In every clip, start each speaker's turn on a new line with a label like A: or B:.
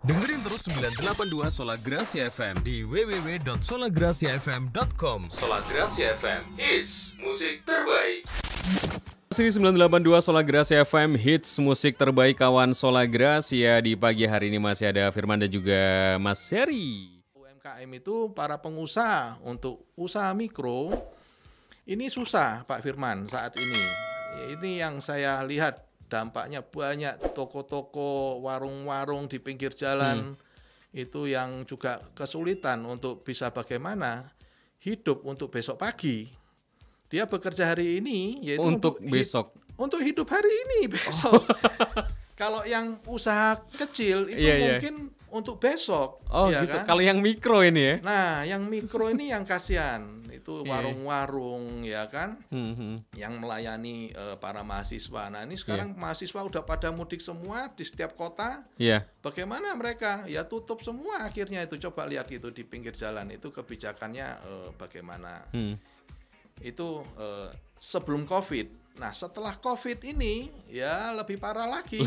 A: Dengerin terus 982 Sola Gracia FM di www.solagraciafm.com. Sola Gracia FM, hits musik terbaik. Sini 982 Sola Gracia FM, hits musik terbaik kawan Sola Gracia. Di pagi hari ini masih ada Firman dan juga Mas Heri.
B: UMKM itu para pengusaha untuk usaha mikro, ini susah Pak Firman saat ini. Ini yang saya lihat dampaknya banyak toko-toko, warung-warung di pinggir jalan itu yang juga kesulitan untuk bisa bagaimana hidup untuk besok pagi. Dia bekerja hari ini yaitu
A: Untuk besok.
B: Untuk hidup hari ini besok. Kalau yang usaha kecil itu mungkin untuk besok.
A: Oh
B: ya
A: gitu.
B: Kan?
A: Kalau yang mikro ini ya.
B: Nah, yang mikro ini yang kasihan. Itu warung-warung ya kan. Yang melayani para mahasiswa. Nah, ini sekarang mahasiswa udah pada mudik semua di setiap kota. Bagaimana mereka? Ya tutup semua akhirnya itu. Coba lihat itu di pinggir jalan itu kebijakannya bagaimana. Itu sebelum Covid. Nah, setelah Covid ini ya lebih parah lagi.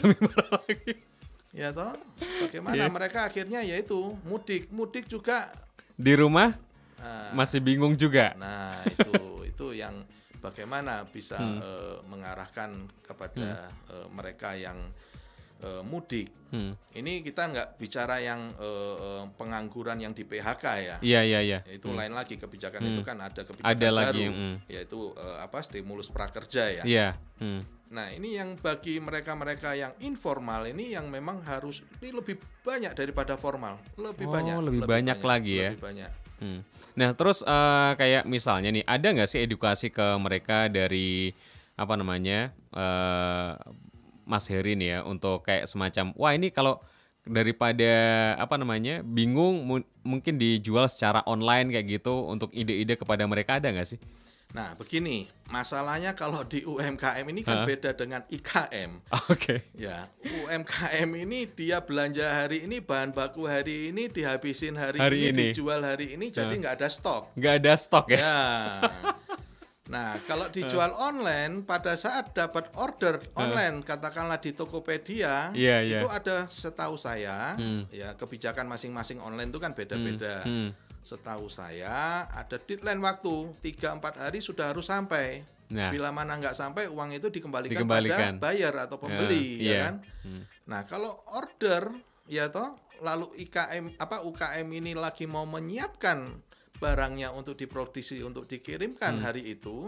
B: Ya toh, bagaimana mereka akhirnya yaitu mudik juga
A: di rumah. Masih bingung juga.
B: Nah, itu yang bagaimana bisa mengarahkan kepada mereka yang mudik. Ini kita nggak bicara yang pengangguran yang di PHK ya.
A: Iya.
B: Itu lain lagi kebijakan itu kan ada kebijakan
A: ada
B: baru,
A: lagi,
B: yaitu stimulus prakerja ya.
A: Iya.
B: Nah, ini yang bagi mereka-mereka yang informal ini yang memang harus ini lebih banyak daripada formal, lebih banyak
A: lagi ya.
B: Lebih banyak.
A: Nah, terus kayak misalnya nih, ada nggak sih edukasi ke mereka dari Mas Heri nih ya, untuk kayak semacam, wah ini kalau daripada bingung mungkin dijual secara online kayak gitu, untuk ide-ide kepada mereka ada nggak sih?
B: Nah, begini, masalahnya kalau di UMKM ini kan beda dengan IKM.
A: Oke.
B: Ya, UMKM ini dia belanja hari ini, bahan baku hari ini, dihabisin hari ini, dijual hari ini, jadi nggak ada stok.
A: Nggak ada stok ya?
B: Nah, kalau dijual online, pada saat dapat order online, katakanlah di Tokopedia, itu ada setahu saya, ya kebijakan masing-masing online itu kan beda-beda. Setahu saya ada deadline waktu 3-4 hari sudah harus sampai. Bila mana nggak sampai, uang itu dikembalikan pada buyer atau pembeli, ya kan? Nah, kalau order ya toh, lalu UKM ini lagi mau menyiapkan barangnya untuk diproduksi untuk dikirimkan hari itu,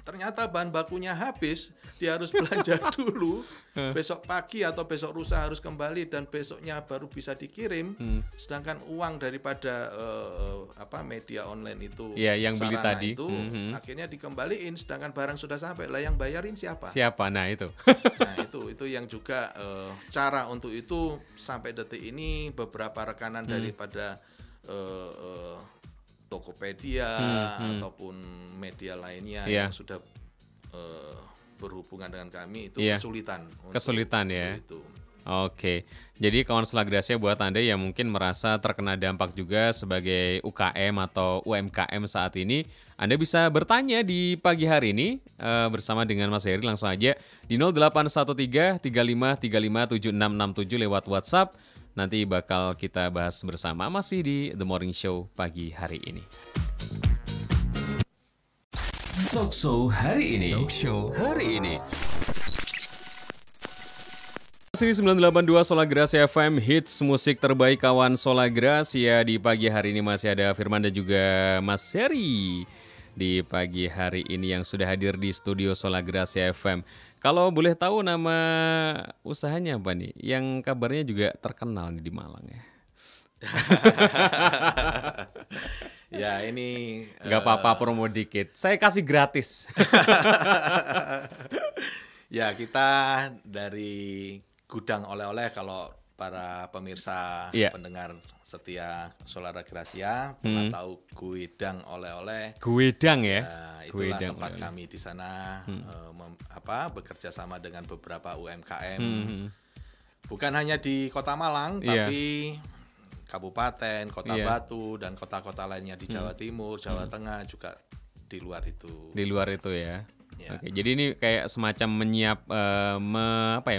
B: ternyata bahan bakunya habis, dia harus belanja dulu, besok pagi atau besok lusa harus kembali dan besoknya baru bisa dikirim. Sedangkan uang daripada media online itu,
A: yang beli tadi
B: itu akhirnya dikembaliin, sedangkan barang sudah sampai, lah yang bayarin siapa?
A: Nah itu.
B: Nah itu yang juga cara untuk itu sampai detik ini beberapa rekanan daripada Tokopedia ataupun media lainnya yang sudah berhubungan dengan kami itu kesulitan
A: ya.
B: Itu.
A: Oke, jadi kawan Sola Gracia, buat Anda yang mungkin merasa terkena dampak juga sebagai UKM atau UMKM saat ini, Anda bisa bertanya di pagi hari ini bersama dengan Mas Heri langsung aja di 0813 35 35 7667 lewat WhatsApp. Nanti bakal kita bahas bersama masih di The Morning Show pagi hari ini. Talk Show hari ini. Sini 982 Sola Gracia FM, hits musik terbaik kawan Sola Gracia. Di pagi hari ini masih ada Firman dan juga Mas Heri di pagi hari ini yang sudah hadir di studio Sola Gracia FM. Kalau boleh tahu nama usahanya apa nih? Yang kabarnya juga terkenal nih di Malang ya.
B: Ya ini
A: nggak apa-apa, promo dikit. Saya kasih gratis.
B: Ya, kita dari gudang oleh-oleh, kalau para pemirsa pendengar setia Sola Gracia pernah tahu Guedang oleh-oleh.
A: Guedang ya.
B: Itulah tempat kami di sana bekerja sama dengan beberapa UMKM. Bukan hanya di Kota Malang, tapi kabupaten, Kota Batu dan kota-kota lainnya di Jawa Timur, Jawa Tengah juga di luar itu.
A: Di luar itu ya. Oke, jadi ini kayak semacam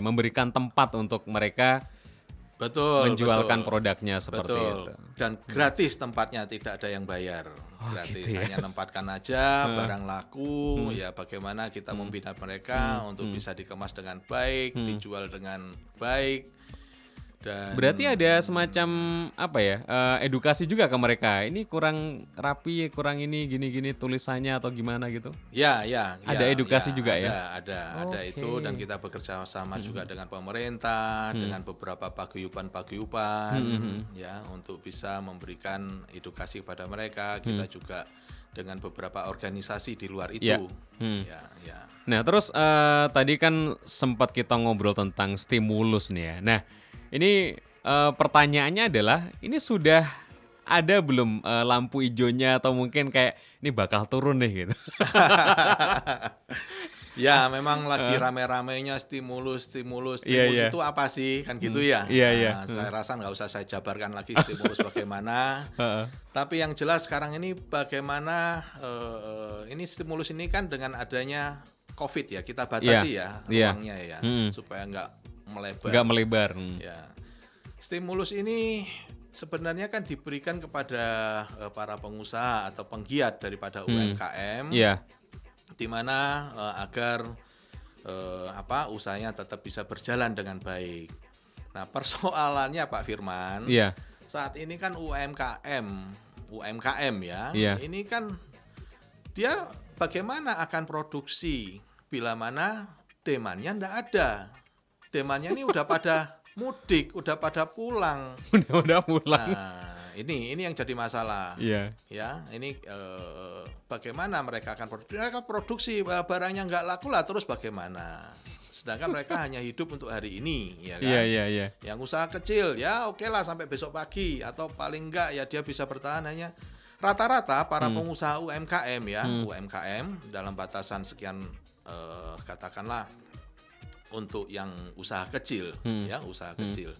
A: memberikan tempat untuk mereka
B: Betul,
A: menjualkan
B: betul.
A: produknya seperti
B: Betul.
A: itu.
B: Dan gratis tempatnya, tidak ada yang bayar. Gratis,
A: gitu ya.
B: hanya nempatkan aja, barang laku, ya bagaimana kita membina mereka untuk bisa dikemas dengan baik, dijual dengan baik. Dan
A: Berarti ada semacam apa ya, edukasi juga ke mereka. Ini kurang rapi, kurang ini gini-gini tulisannya atau gimana gitu?
B: ya,
A: Ada edukasi juga ya?
B: ada itu, dan kita bekerja sama juga dengan pemerintah, dengan beberapa paguyuban ya, untuk bisa memberikan edukasi kepada mereka. Kita juga dengan beberapa organisasi di luar itu. Ya.
A: Nah, terus tadi kan sempat kita ngobrol tentang stimulus nih ya. Nah, ini pertanyaannya adalah, ini sudah ada belum lampu hijaunya atau mungkin kayak ini bakal turun nih gitu?
B: Ya, memang lagi rame-ramenya stimulus
A: Iya.
B: itu apa sih, kan gitu ya.
A: Iya.
B: Saya rasa nggak usah saya jabarkan lagi stimulus bagaimana. Tapi yang jelas sekarang ini bagaimana ini stimulus ini kan dengan adanya COVID ya, kita batasi ya ruangnya ya, supaya nggak melebar. Ya. Stimulus ini sebenarnya kan diberikan kepada para pengusaha atau penggiat daripada UMKM. Di mana agar usahanya tetap bisa berjalan dengan baik. Nah, persoalannya Pak Firman, saat ini kan UMKM ya, ini kan dia bagaimana akan produksi bila mana demandnya ndak ada. Demandnya ini udah pada mudik, udah pada pulang.
A: Udah pulang.
B: Nah, ini yang jadi masalah. Ya, ini bagaimana mereka akan produksi? Mereka produksi barangnya nggak laku lah, terus bagaimana? Sedangkan mereka hanya hidup untuk hari ini, ya kan?
A: Iya.
B: Yang usaha kecil, ya oke lah sampai besok pagi, atau paling enggak ya dia bisa bertahan hanya rata-rata para pengusaha UMKM ya, UMKM dalam batasan sekian katakanlah untuk yang usaha kecil, ya usaha kecil.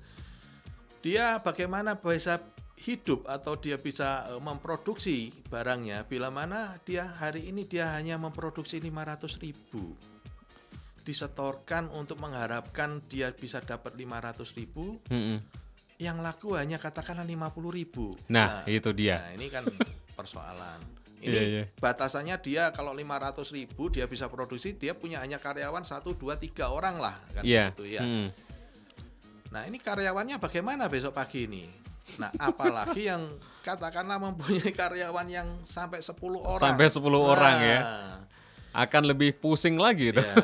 B: Dia bagaimana bisa hidup atau dia bisa memproduksi barangnya bila mana dia hari ini dia hanya memproduksi 500.000. Disetorkan untuk mengharapkan dia bisa dapat 500.000. Yang laku hanya katakanlah 50.000.
A: Nah, itu dia.
B: Nah, ini kan persoalan. Ini batasannya dia kalau 500.000 dia bisa produksi, dia punya hanya karyawan 1, 2, 3 orang lah kan gitu ya. Nah, ini karyawannya bagaimana besok pagi ini? Nah, apalagi yang katakanlah mempunyai karyawan yang sampai 10 orang.
A: Sampai 10 orang ya. Akan lebih pusing lagi itu.
B: Ya.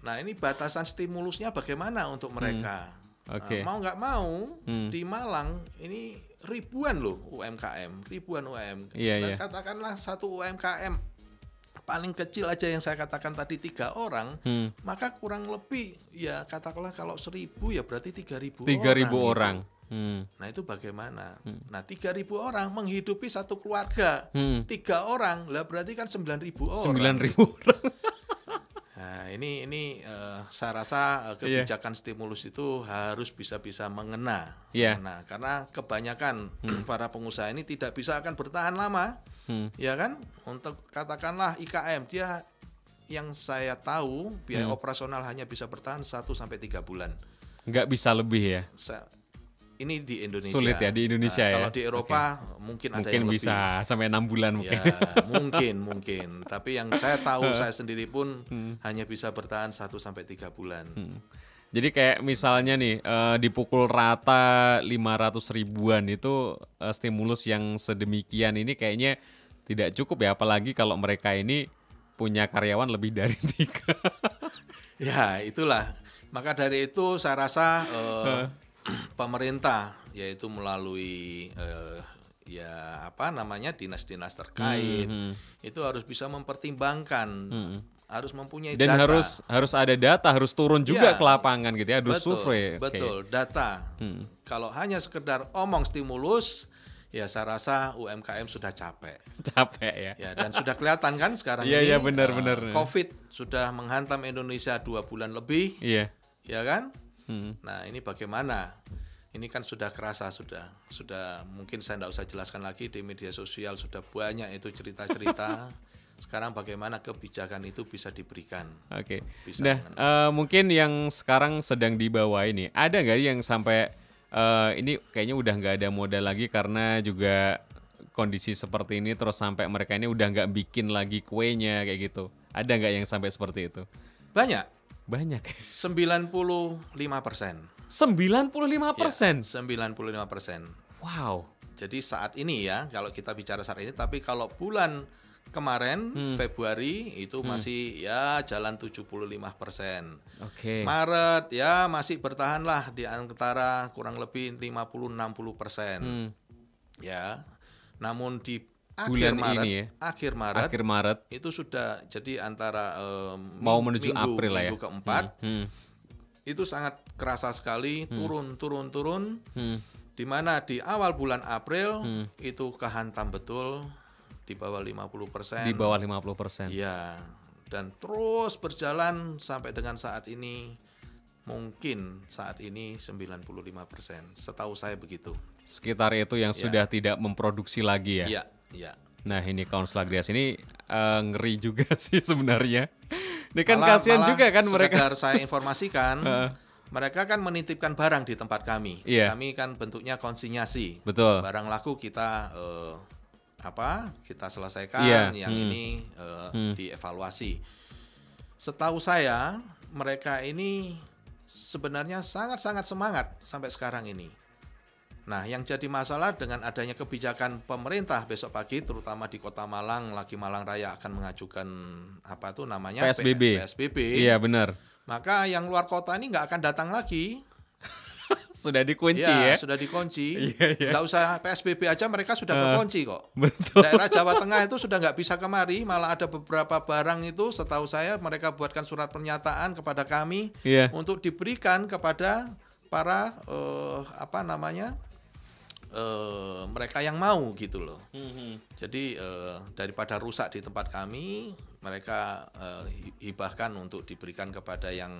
B: Nah, ini batasan stimulusnya bagaimana untuk mereka?
A: Oke.
B: Mau nggak mau di Malang ini ribuan loh UMKM, ribuan UMKM.
A: Iya.
B: Katakanlah satu UMKM paling kecil aja yang saya katakan tadi 3 orang, maka kurang lebih ya katakanlah kalau 1.000 ya berarti 3.000
A: orang.
B: Nah, itu bagaimana? Nah, 3.000 orang menghidupi satu keluarga. 3 orang, lah berarti kan 9.000 orang.
A: 9.000 orang.
B: Nah, ini saya rasa kebijakan stimulus itu harus bisa mengena. Nah, karena kebanyakan para pengusaha ini tidak bisa akan bertahan lama. Ya kan? Untuk katakanlah IKM, dia yang saya tahu biaya operasional hanya bisa bertahan 1 sampai 3 bulan.
A: Nggak bisa lebih ya?
B: Ini di Indonesia.
A: Sulit ya di Indonesia ya.
B: Kalau di Eropa mungkin ada yang
A: bisa lebih. Sampai 6 bulan mungkin.
B: Ya, mungkin. Tapi yang saya tahu saya sendiri pun hanya bisa bertahan 1 sampai 3 bulan.
A: Jadi kayak misalnya nih dipukul rata 500 ribuan itu stimulus yang sedemikian ini kayaknya tidak cukup ya, apalagi kalau mereka ini punya karyawan lebih dari 3.
B: Ya, itulah. Maka dari itu saya rasa pemerintah yaitu melalui dinas-dinas terkait itu harus bisa mempertimbangkan, harus mempunyai
A: dan
B: data.
A: Dan harus ada data, harus turun juga ke lapangan gitu ya, harus survei.
B: Betul, data. Kalau hanya sekedar omong stimulus, ya saya rasa UMKM sudah capek ya. Dan sudah kelihatan kan sekarang ini.
A: Iya, benar.
B: COVID sudah menghantam Indonesia 2 bulan lebih.
A: Iya.
B: Ya kan? Nah, ini bagaimana? Ini kan sudah kerasa, sudah mungkin saya tidak usah jelaskan lagi, di media sosial sudah banyak itu cerita-cerita. Sekarang bagaimana kebijakan itu bisa diberikan.
A: Oke. Nah, mungkin yang sekarang sedang dibawa ini, ada nggak yang sampai ini kayaknya udah nggak ada modal lagi karena juga kondisi seperti ini terus sampai mereka ini udah nggak bikin lagi kuenya kayak gitu. Ada nggak yang sampai seperti itu?
B: Banyak.
A: 95%.
B: 95%. Ya, 95%.
A: Wow.
B: Jadi saat ini ya, kalau kita bicara saat ini, tapi kalau bulan kemarin Februari itu masih ya jalan 75%. Maret ya masih bertahan lah di antara kurang lebih 50-60%. Ya. Namun di akhir Maret itu sudah jadi antara
A: mau menuju April lah ya.
B: Minggu keempat itu sangat kerasa sekali turun. Di mana di awal bulan April itu kehantam betul di bawah 50%.
A: Di bawah 50%.
B: Iya. Dan terus berjalan sampai dengan saat ini, mungkin saat ini 95%. Setahu saya begitu.
A: Sekitar itu yang sudah tidak memproduksi lagi ya.
B: Iya.
A: Nah ini Kansel Agrias ini ngeri juga sih sebenarnya. Ini kan kasihan juga kan mereka.
B: Sekedar saya informasikan, mereka kan menitipkan barang di tempat kami. Kami kan bentuknya konsinyasi.
A: Betul.
B: Barang laku kita kita selesaikan, yang ini dievaluasi. Setahu saya mereka ini sebenarnya sangat-sangat semangat sampai sekarang ini. Nah, yang jadi masalah dengan adanya kebijakan pemerintah besok pagi, terutama di Kota Malang, lagi Malang Raya akan mengajukan
A: PSBB. Iya benar.
B: Maka yang luar kota ini nggak akan datang lagi.
A: Sudah dikunci ya?
B: Sudah dikunci. Nggak usah PSBB aja, mereka sudah kekunci kok.
A: Betul.
B: Daerah Jawa Tengah itu sudah nggak bisa kemari, malah ada beberapa barang itu setahu saya mereka buatkan surat pernyataan kepada kami untuk diberikan kepada para mereka yang mau gitu loh. Jadi daripada rusak di tempat kami, mereka hibahkan untuk diberikan kepada yang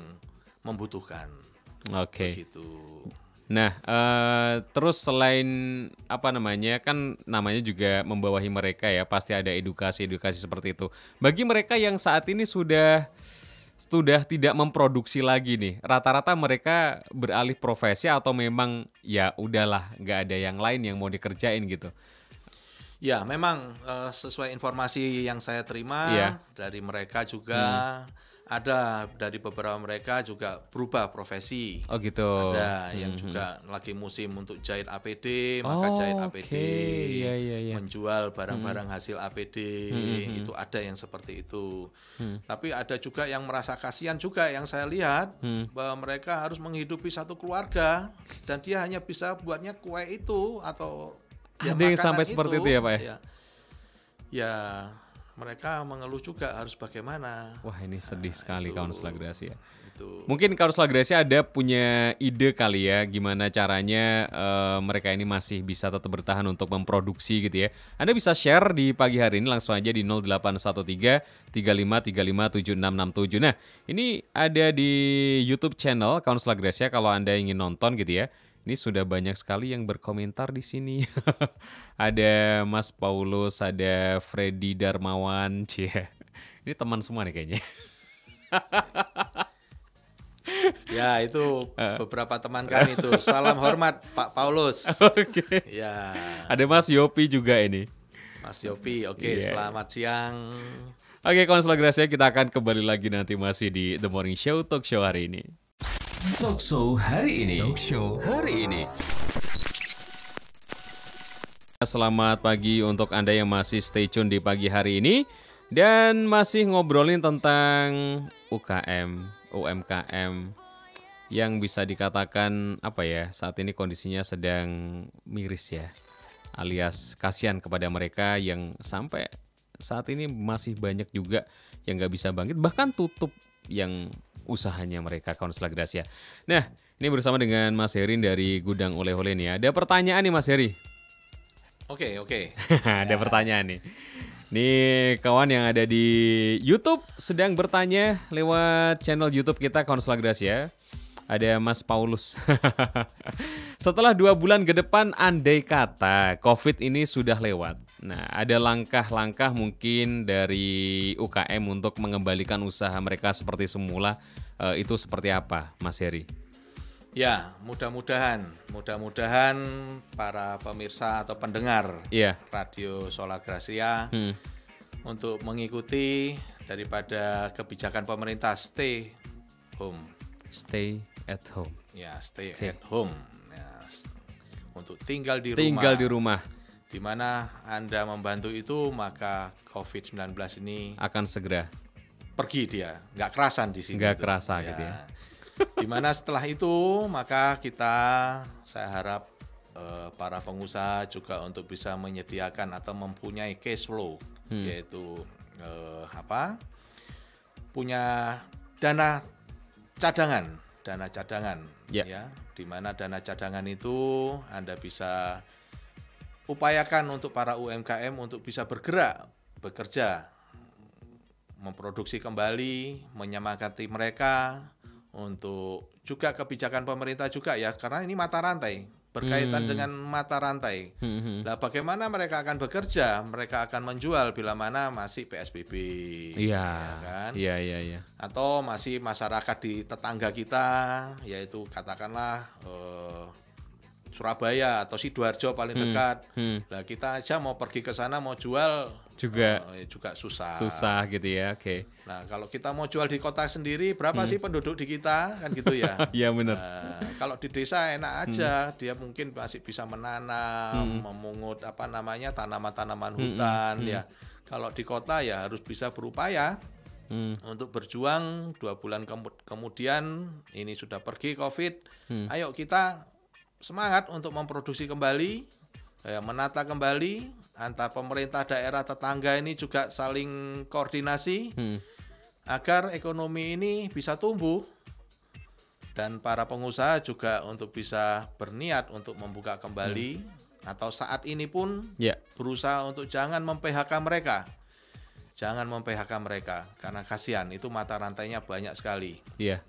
B: membutuhkan. Begitu.
A: Nah, terus selain kan namanya juga membawahi mereka ya, pasti ada edukasi seperti itu. Bagi mereka yang saat ini sudah tidak memproduksi lagi nih, rata-rata mereka beralih profesi atau memang ya udahlah nggak ada yang lain yang mau dikerjain gitu?
B: Ya memang sesuai informasi yang saya terima dari mereka juga ada dari beberapa mereka juga berubah profesi.
A: Oh gitu.
B: Ada yang juga lagi musim untuk jahit APD, maka jahit APD, menjual barang-barang hasil APD, itu ada yang seperti itu. Tapi ada juga yang merasa kasihan juga yang saya lihat bahwa mereka harus menghidupi satu keluarga dan dia hanya bisa buatnya kue itu atau
A: ada yang sampai seperti itu ya Pak ya?
B: Ya mereka mengeluh juga harus bagaimana.
A: Wah ini sedih sekali Kansel Agrias ya. Mungkin Kansel Agrias ada punya ide kali ya gimana caranya mereka ini masih bisa tetap bertahan untuk memproduksi gitu ya. Anda bisa share di pagi hari ini langsung aja di 0813 3535 7667. Nah ini ada di YouTube channel Kansel Agrias ya kalau Anda ingin nonton gitu ya. Ini sudah banyak sekali yang berkomentar di sini. Ada Mas Paulus, ada Freddy Darmawan, ini teman semua nih kayaknya.
B: Ya itu beberapa teman kami itu. Salam hormat Pak Paulus. Ya.
A: Ada Mas Yopi juga ini.
B: Mas Yopi, selamat siang.
A: Kansel Agrias ya, kita akan kembali lagi nanti masih di The Morning Show Talk Show hari ini.
C: Talk Show hari ini.
A: Selamat pagi untuk Anda yang masih stay tune di pagi hari ini dan masih ngobrolin tentang UKM, UMKM yang bisa dikatakan saat ini kondisinya sedang miris ya, alias kasihan kepada mereka yang sampai saat ini masih banyak juga yang nggak bisa bangkit bahkan tutup yang usahanya mereka Kansel Agrias ya. Nah, ini bersama dengan Mas Herin dari Gudang Oleh-oleh nih. Ada pertanyaan nih Mas Heri.
B: Oke.
A: Ada pertanyaan nih. Nih kawan yang ada di YouTube sedang bertanya lewat channel YouTube kita Kansel Agrias ya. Ada Mas Paulus. Setelah 2 bulan ke depan andai kata COVID ini sudah lewat. Nah, ada langkah-langkah mungkin dari UKM untuk mengembalikan usaha mereka seperti semula. Itu seperti apa, Mas Heri?
B: Ya, mudah-mudahan para pemirsa atau pendengar Radio Solar Gracia untuk mengikuti daripada kebijakan pemerintah stay home.
A: Stay at home.
B: Ya, stay at home. Ya, untuk tinggal di
A: rumah.
B: Di mana Anda membantu itu, maka COVID-19 ini
A: akan segera
B: pergi dia, nggak kerasan di sini.
A: Nggak kerasa gitu ya.
B: Di mana setelah itu, maka saya harap para pengusaha juga untuk bisa menyediakan atau mempunyai cash flow, yaitu punya dana cadangan, ya, di mana dana cadangan itu Anda bisa upayakan untuk para UMKM untuk bisa bekerja, memproduksi kembali, menyemangati mereka, untuk juga kebijakan pemerintah juga ya, karena ini mata rantai, berkaitan dengan mata rantai. Nah, bagaimana mereka akan bekerja? Mereka akan menjual bila mana masih PSBB, ya kan?
A: Iya.
B: Atau masih masyarakat di tetangga kita, yaitu katakanlah Surabaya atau Sidoarjo paling dekat. Nah, kita aja mau pergi ke sana mau jual juga susah gitu ya. Oke. Nah, kalau kita mau jual di kota sendiri, berapa sih penduduk di kita, kan gitu ya.
A: Iya benar.
B: Kalau di desa enak aja, dia mungkin masih bisa menanam, memungut tanaman-tanaman hutan ya. Kalau di kota ya harus bisa berupaya untuk berjuang. 2 bulan kemudian ini sudah pergi COVID. Ayo kita semangat untuk memproduksi kembali, menata kembali, antar pemerintah daerah tetangga ini juga saling koordinasi agar ekonomi ini bisa tumbuh, dan para pengusaha juga untuk bisa berniat untuk membuka kembali, atau saat ini pun berusaha untuk jangan mem-PHK mereka. Karena kasihan, itu mata rantainya banyak sekali. Ya.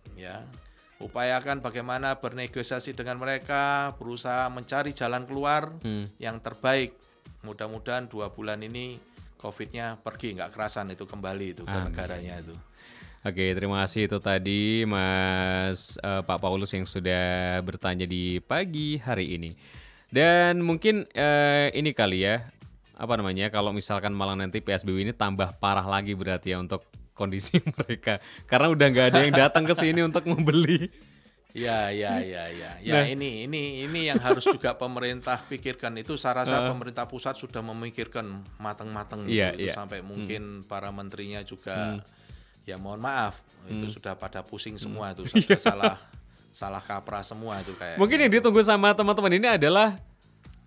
B: Upayakan bagaimana bernegosiasi dengan mereka, berusaha mencari jalan keluar yang terbaik. Mudah-mudahan 2 bulan ini COVID-nya pergi, nggak kerasan itu kembali itu ke negaranya itu.
A: Oke, terima kasih itu tadi Mas Pak Paulus yang sudah bertanya di pagi hari ini. Dan mungkin ini kali ya, kalau misalkan malah nanti PSBB ini tambah parah lagi berarti ya untuk kondisi mereka, karena udah nggak ada yang datang ke sini untuk membeli.
B: Ya. Nah, ini yang harus juga pemerintah pikirkan. Itu saya rasa pemerintah pusat sudah memikirkan matang-matang itu sampai mungkin para menterinya juga ya mohon maaf itu sudah pada pusing semua itu, salah kaprah semua itu kayak.
A: Mungkin yang ditunggu sama teman-teman ini adalah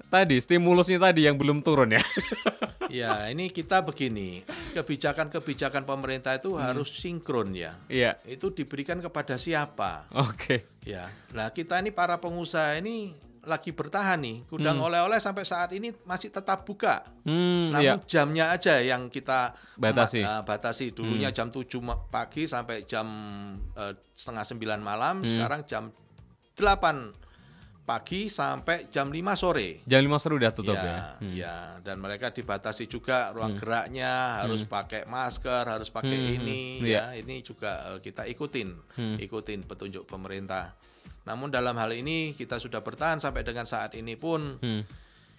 A: tadi stimulusnya tadi yang belum turun ya.
B: Ya, ini kita begini, kebijakan pemerintah itu harus sinkron ya.
A: Iya.
B: Itu diberikan kepada siapa?
A: Oke.
B: Ya, nah kita ini para pengusaha ini lagi bertahan nih, gudang oleh-oleh sampai saat ini masih tetap buka. Namun jamnya aja yang kita batasi. Dulunya jam 7 pagi sampai jam 8:30 malam, sekarang jam 8 pagi sampai jam 5 sore.
A: Jam 5 sore udah tutup ya.
B: Ya, dan mereka dibatasi juga ruang geraknya, harus pakai masker, harus pakai ini ya. Ini juga kita ikutin petunjuk pemerintah. Namun dalam hal ini kita sudah bertahan sampai dengan saat ini pun.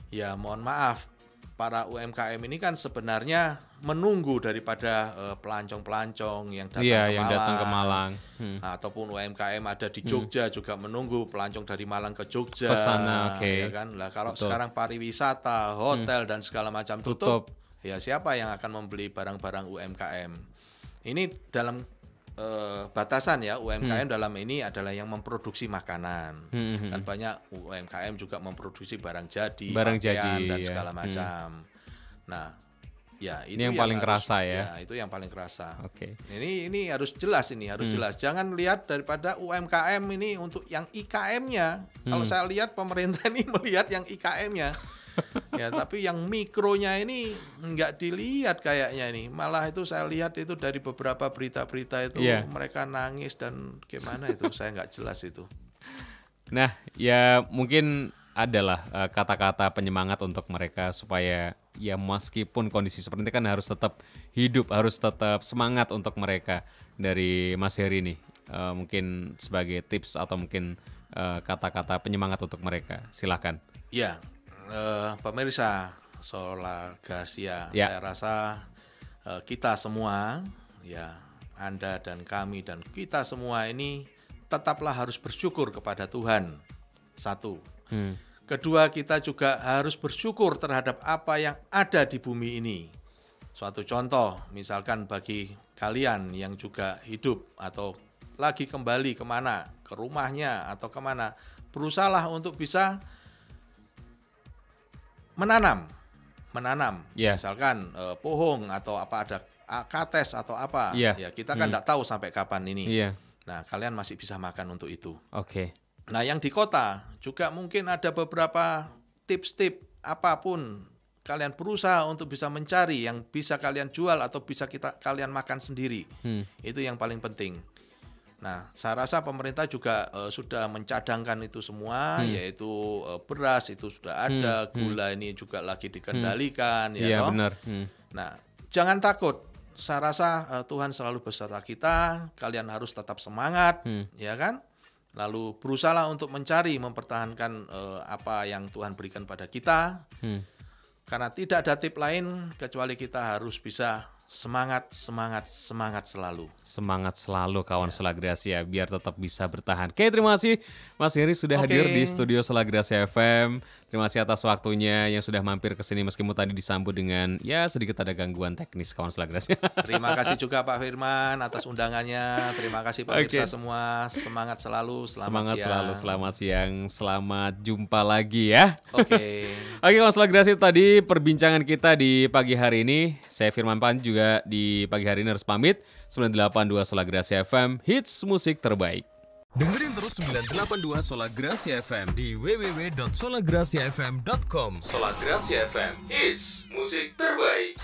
B: Ya, mohon maaf, para UMKM ini kan sebenarnya menunggu daripada pelancong-pelancong yang datang ke Malang. Ataupun UMKM ada di Jogja juga menunggu pelancong dari Malang ke Jogja.
A: Kesana,
B: ya kan? Lah kalau sekarang pariwisata, hotel dan segala macam tutup, ya siapa yang akan membeli barang-barang UMKM? Ini dalam batasan ya, UMKM dalam ini adalah yang memproduksi makanan. Kan banyak UMKM juga memproduksi barang jadi, pakaian dan segala macam. Nah, ya itu
A: yang paling kerasa ya.
B: Ya, itu yang paling kerasa.
A: Oke.
B: Ini harus jelas jelas. Jangan lihat daripada UMKM ini untuk yang IKM-nya. Kalau saya lihat pemerintah ini melihat yang IKM-nya. Ya, tapi yang mikronya ini nggak dilihat kayaknya nih. Malah itu saya lihat itu dari beberapa berita-berita itu mereka nangis dan gimana itu, saya nggak jelas itu.
A: Nah, ya mungkin adalah kata-kata penyemangat untuk mereka supaya ya meskipun kondisi seperti ini kan harus tetap hidup, harus tetap semangat untuk mereka. Dari Mas Heri nih, mungkin sebagai tips atau mungkin kata-kata penyemangat untuk mereka. Silakan.
B: Ya, pemirsa Solar Gracia, saya rasa kita semua, ya Anda dan kami dan kita semua ini tetaplah harus bersyukur kepada Tuhan. Satu. Kedua, kita juga harus bersyukur terhadap apa yang ada di bumi ini. Suatu contoh, misalkan bagi kalian yang juga hidup atau lagi kembali kemana, ke rumahnya atau kemana, berusahalah untuk bisa menanam. Misalkan pohon atau apa, ada kates atau apa, ya kita kan tidak tahu sampai kapan ini. Nah, kalian masih bisa makan untuk itu.
A: Oke.
B: Nah, yang di kota juga mungkin ada beberapa tips-tips apapun. Kalian berusaha untuk bisa mencari yang bisa kalian jual atau bisa kalian makan sendiri. Itu yang paling penting. Nah, saya rasa pemerintah juga sudah mencadangkan itu semua, yaitu beras itu sudah ada, gula ini juga lagi dikendalikan,
A: ya benar.
B: Nah, jangan takut. Saya rasa Tuhan selalu beserta kita. Kalian harus tetap semangat, ya kan? Lalu berusahalah untuk mencari, mempertahankan apa yang Tuhan berikan pada kita. Karena tidak ada tip lain kecuali kita harus bisa semangat selalu.
A: Semangat selalu kawan Solar Gracia biar tetap bisa bertahan. Oke, terima kasih Mas Heri sudah hadir di studio Solar Gracia FM. Terima kasih atas waktunya yang sudah mampir ke sini meskipun tadi disambut dengan ya sedikit ada gangguan teknis kawan Solar Gracia.
B: Terima kasih juga Pak Firman atas undangannya. Terima kasih pemirsa semua. Semangat selalu. Selamat siang. Selamat jumpa lagi ya. Oke,
A: kawan Solar Gracia, tadi perbincangan kita di pagi hari ini. Saya Firman Pan juga di pagi hari ini harus pamit. 982 Solar Gracia FM, hits musik terbaik.
C: Dengerin terus 982 Solar Gracia FM di www.solargraciafm.com. Solar Gracia FM, hits musik terbaik.